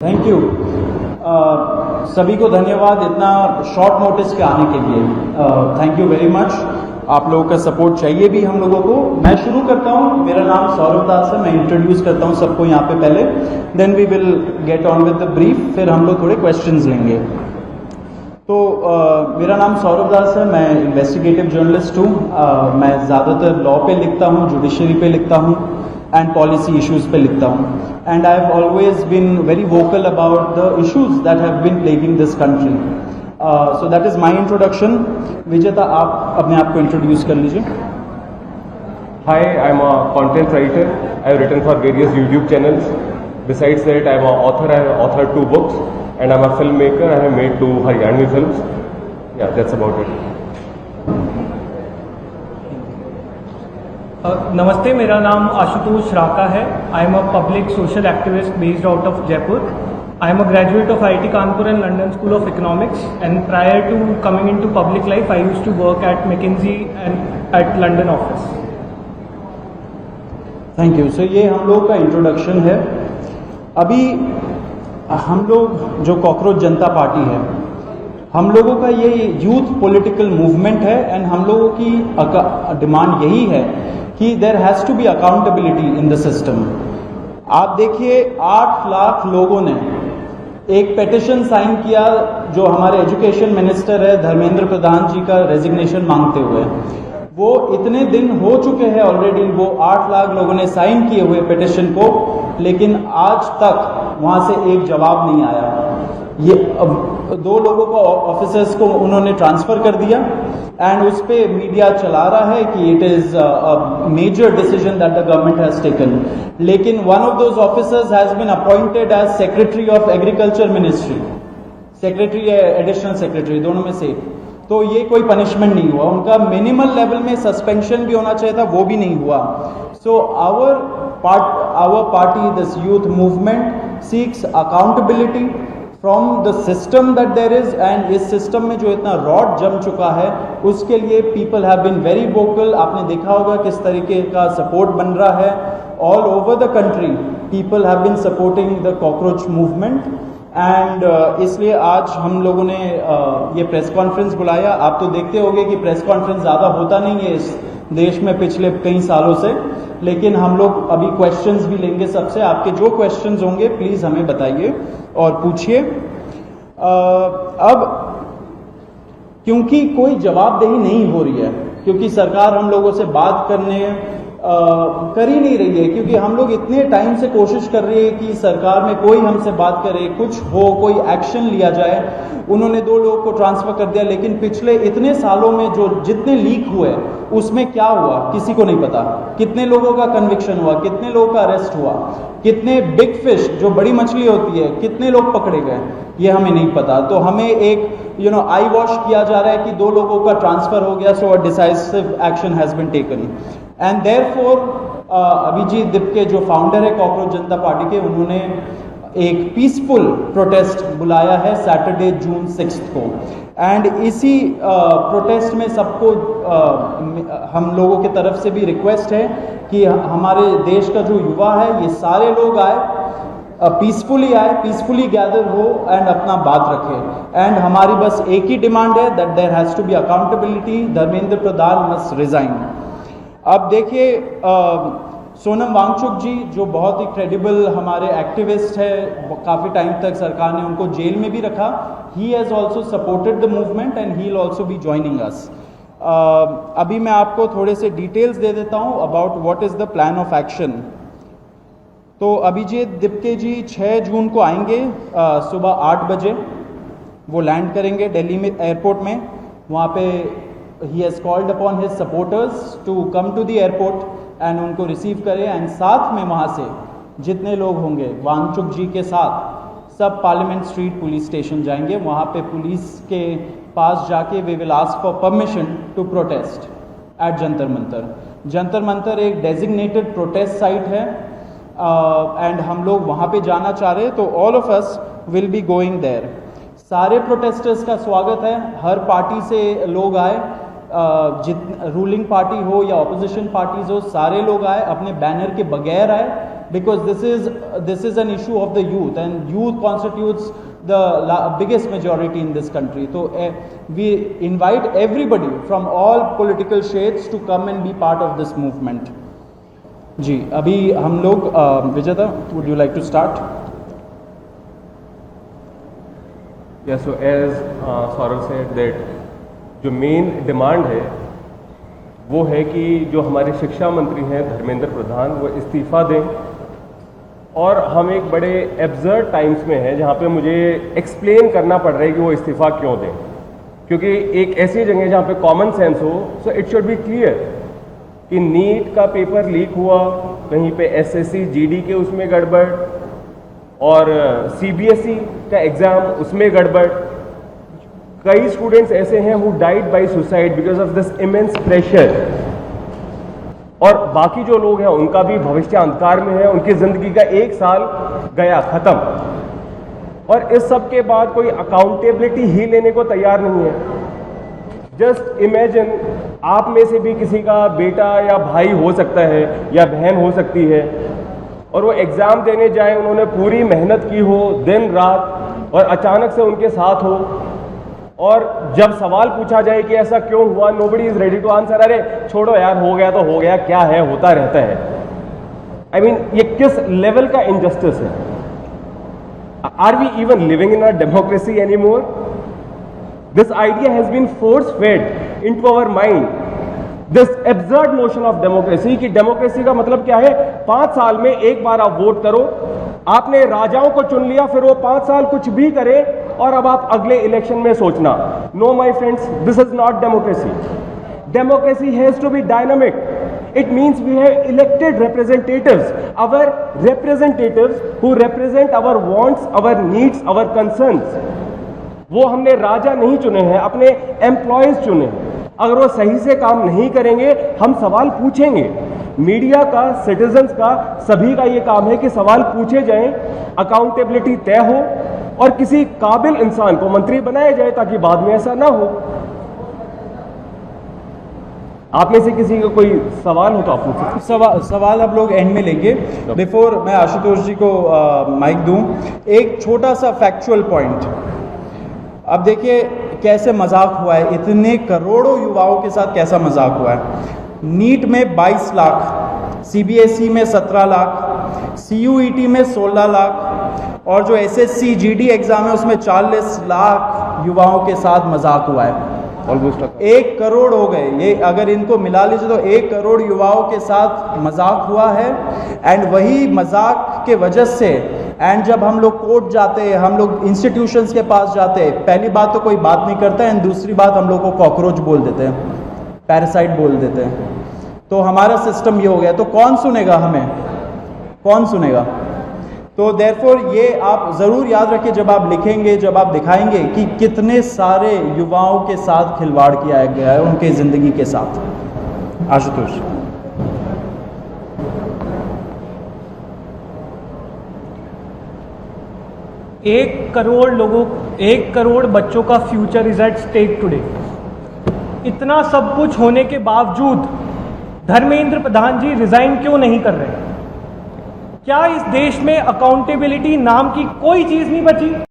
Thank you. सभी को धन्यवाद इतना शॉर्ट नोटिस पे आने के लिए। Thank you very much. आप लोगों का सपोर्ट चाहिए भी हम लोगों को। मैं शुरू करता हूँ। मेरा नाम सौरभ दास है। मैं इंट्रोड्यूस करता हूँ सबको यहाँ पे पहले, then we will get on with the brief, फिर हम लोग थोड़े क्वेश्चंस लेंगे। तो मेरा नाम सौरभ दास है। मैं इन्वेस्टिगेटिव जर्नलिस्ट हूँ। मैं ज़्यादातर लॉ पे लिखता हूँ, जुडिशरी पे लिखता हूँ एंड पॉलिसी इश्यूज पे लिखता हूँ। And I have always been very vocal about the issues that have been plaguing this country. So that is my introduction. Vijeta, आप अपने आप को इंट्रोड्यूस कर लीजिए। Hi, I'm a content writer. I've written for various YouTube channels. Besides that, I'm an author. I have authored 2 books, and I'm a filmmaker. I have made 2 Haryanvi films. Yeah, that's about it. नमस्ते, मेरा नाम आशुतोष राका है। I am a public social activist based out of Jaipur. I am a graduate of IIT Kanpur and London School of Economics, and prior to coming into public life I used to work at McKinsey and at London office. Thank you. So ये हम लोग का introduction है। अभी हम लोग जो cockroach जनता party है, हम लोगों का ये यूथ पॉलिटिकल मूवमेंट है एंड हम लोगों की डिमांड यही है कि there has to be accountability in the system. आप देखिए 8 लाख लोगों ने एक पेटिशन साइन किया जो हमारे एजुकेशन मिनिस्टर है धर्मेंद्र प्रधान जी का रेजिग्नेशन मांगते हुए। वो इतने दिन हो चुके हैं ऑलरेडी, वो 8 लाख लोगों ने साइन किए हुए पिटिशन को, लेकिन आज तक वहां से एक जवाब नहीं आया। ये 2 लोगों को ऑफिसर्स को उन्होंने ट्रांसफर कर दिया एंड उस पे मीडिया चला रहा है कि it is a major decision that the government has taken. लेकिन one of those officers has been appointed as secretary of agriculture ministry, secretary या एडिशनल सेक्रेटरी, दोनों में से। तो ये कोई पनिशमेंट नहीं हुआ। उनका मिनिमल लेवल में सस्पेंशन भी होना चाहिए था, वो भी नहीं हुआ। So our party, this youth movement seeks accountability from the system that there is, and इस सिस्टम में जो इतना रॉड जम चुका है उसके लिए people have been very vocal. आपने देखा होगा किस तरीके का सपोर्ट बन रहा है all over the country. People have been supporting the cockroach movement and इसलिए आज हम लोगों ने ये प्रेस कॉन्फ्रेंस बुलाया। आप तो देखते होंगे कि प्रेस कॉन्फ्रेंस ज़्यादा होता नहीं है इस देश में पिछले कई सालों से, लेकिन हम लोग अभी क्वेश्चंस भी लेंगे सबसे। आपके जो क्वेश्चंस होंगे प्लीज़ हमें बताइए और पूछिए। अब क्योंकि कोई जवाबदेही नहीं हो रही है, क्योंकि सरकार हम लोगों से बात करने कर ही नहीं रही है, क्योंकि हम लोग इतने टाइम से कोशिश कर रहे हैं कि सरकार में कोई हमसे बात करे, कुछ हो, कोई एक्शन लिया जाए। उन्होंने 2 लोगों को ट्रांसफर कर दिया, लेकिन पिछले इतने सालों में जो जितने लीक हुए उसमें क्या हुआ किसी को नहीं पता। कितने लोगों का कन्विक्शन हुआ, कितने लोगों का अरेस्ट हुआ, कितने बिग फिश जो बड़ी मछली होती है कितने लोग पकड़े गए, ये हमें नहीं पता। तो हमें एक आई वॉश किया जा रहा है कि 2 लोगों का ट्रांसफर हो गया, so a decisive action has been taken. And therefore Abhijeet Dipke जो फाउंडर है कॉकरोच जनता पार्टी के, उन्होंने एक पीसफुल प्रोटेस्ट बुलाया है सैटरडे जून 6 को। एंड इसी प्रोटेस्ट में सबको हम लोगों की तरफ से भी रिक्वेस्ट है कि हमारे देश का जो युवा है ये सारे लोग आए, पीसफुली आए, पीसफुली गैदर हो एंड अपना बात रखें। एंड हमारी बस एक ही डिमांड है that there has to be accountability. Dharmendra Pradhan must resign. अब देखिए सोनम वांगचुक जी जो बहुत ही क्रेडिबल हमारे एक्टिविस्ट है, काफ़ी टाइम तक सरकार ने उनको जेल में भी रखा। He has also supported the movement and he will also be joining us. अभी मैं आपको थोड़े से डिटेल्स दे देता हूँ about what is the plan of action. तो अभिजीत दिपके जी 6 जून को आएंगे सुबह 8 बजे। वो लैंड करेंगे दिल्ली में एयरपोर्ट में। वहाँ पे he has called upon his supporters to come to the airport and उनको रिसीव करें। एंड साथ में वहाँ से जितने लोग होंगे वांगचुक जी के साथ सब पार्लियामेंट स्ट्रीट पुलिस स्टेशन जाएंगे। वहाँ पे पुलिस के पास जाके we will ask for permission to protest at Jantar Mantar. Jantar Mantar एक डेजिग्नेटेड प्रोटेस्ट साइट है एंड हम लोग वहाँ पे जाना चाह रहे हैं, तो all of us will be going there. सारे प्रोटेस्टर्स का स्वागत है, हर पार्टी से लोग आए, रूलिंग पार्टी हो या ऑपोजिशन पार्टीज हो, सारे लोग आए, अपने बैनर के बगैर आए because this is an issue of the youth, and youth constitutes the biggest majority in this country. So we invite everybody from all political shades to come and be part of this movement. जी, अभी हम लोग विजेता, would you like to start? Yeah, so as Saurav said that जो main demand है वो है कि जो हमारे शिक्षा मंत्री हैं धर्मेंद्र प्रधान, वो इस्तीफ़ा दें। और हम एक बड़े एब्सर्ड टाइम्स में हैं जहाँ पे मुझे एक्सप्लेन करना पड़ रहा है कि वो इस्तीफ़ा क्यों दें, क्योंकि एक ऐसी जगह जहाँ पे कॉमन सेंस हो, so it should be clear कि नीट का पेपर लीक हुआ, कहीं पे एसएससी जीडी के उसमें गड़बड़, और सीबीएसई का एग्ज़ाम उसमें गड़बड़। कई स्टूडेंट्स ऐसे हैं who died by suicide because of this immense pressure, और बाकी जो लोग हैं उनका भी भविष्य अंधकार में है, उनकी ज़िंदगी का 1 साल गया ख़त्म, और इस सब के बाद कोई अकाउंटेबिलिटी ही लेने को तैयार नहीं है। जस्ट इमेजिन, आप में से भी किसी का बेटा या भाई हो सकता है या बहन हो सकती है, और वो एग्ज़ाम देने जाए, उन्होंने पूरी मेहनत की हो दिन रात, और अचानक से उनके साथ हो, और जब सवाल पूछा जाए कि ऐसा क्यों हुआ, nobody is ready to answer. अरे छोड़ो यार, हो गया तो हो गया, क्या है, होता रहता है। आई मीन, ये किस लेवल का इनजस्टिस है? Are we even living in a democracy any more? This idea has been force fed in to our mind, this absurd notion of democracy, कि डेमोक्रेसी का मतलब क्या है? 5 साल में एक बार आप वोट करो, आपने राजाओं को चुन लिया, फिर वो 5 साल कुछ भी करे, और अब आप अगले इलेक्शन में सोचना। No my friends, this is not democracy. Democracy has to be dynamic. It means we have elected representatives, our representatives who represent our wants, our needs, our concerns. वो हमने राजा नहीं चुने हैं, अपने एम्प्लॉयज चुने हैं। अगर वो सही से काम नहीं करेंगे, हम सवाल पूछेंगे। मीडिया का, सिटीजन्स का, सभी का ये काम है कि सवाल पूछे जाएं, अकाउंटेबिलिटी तय हो, और किसी काबिल इंसान को मंत्री बनाया जाए ताकि बाद में ऐसा ना हो। आप में से किसी का कोई सवाल हो तो आप पूछ सकते। सवाल आप लोग एंड में लेंगे। बिफोर मैं आशुतोष जी को माइक दूं, एक छोटा सा फैक्चुअल पॉइंट। अब देखिए कैसे मजाक हुआ है, इतने करोड़ों युवाओं के साथ कैसा मजाक हुआ है। नीट में 22 लाख, सीबीएसई में 17 लाख, सीयूईटी में 16 लाख, और जो एसएससी जीडी एग्जाम है उसमें 40 लाख युवाओं के साथ मजाक हुआ है। ऑलमोस्ट 1 करोड़ हो गए। ये अगर इनको मिला लीजिए तो 1 करोड़ युवाओं के साथ मजाक हुआ है। एंड वही मजाक के वजह से, एंड जब हम लोग कोर्ट जाते हैं, हम लोग इंस्टीट्यूशंस के पास जाते हैं, पहली बात तो कोई बात नहीं करता है, एंड दूसरी बात हम लोग को कॉकरोच बोल देते हैं, पैरासाइट बोल देते हैं। तो हमारा सिस्टम ये हो गया, तो कौन सुनेगा हमें, कौन सुनेगा? तो देयरफॉर ये आप ज़रूर याद रखिए जब आप लिखेंगे, जब आप दिखाएंगे कि कितने सारे युवाओं के साथ खिलवाड़ किया गया है, उनके ज़िंदगी के साथ। आशुतोष। एक करोड़ बच्चों का future is at stake today. इतना सब कुछ होने के बावजूद धर्मेंद्र प्रधान जी रिजाइन क्यों नहीं कर रहे? क्या इस देश में अकाउंटेबिलिटी नाम की कोई चीज नहीं बची?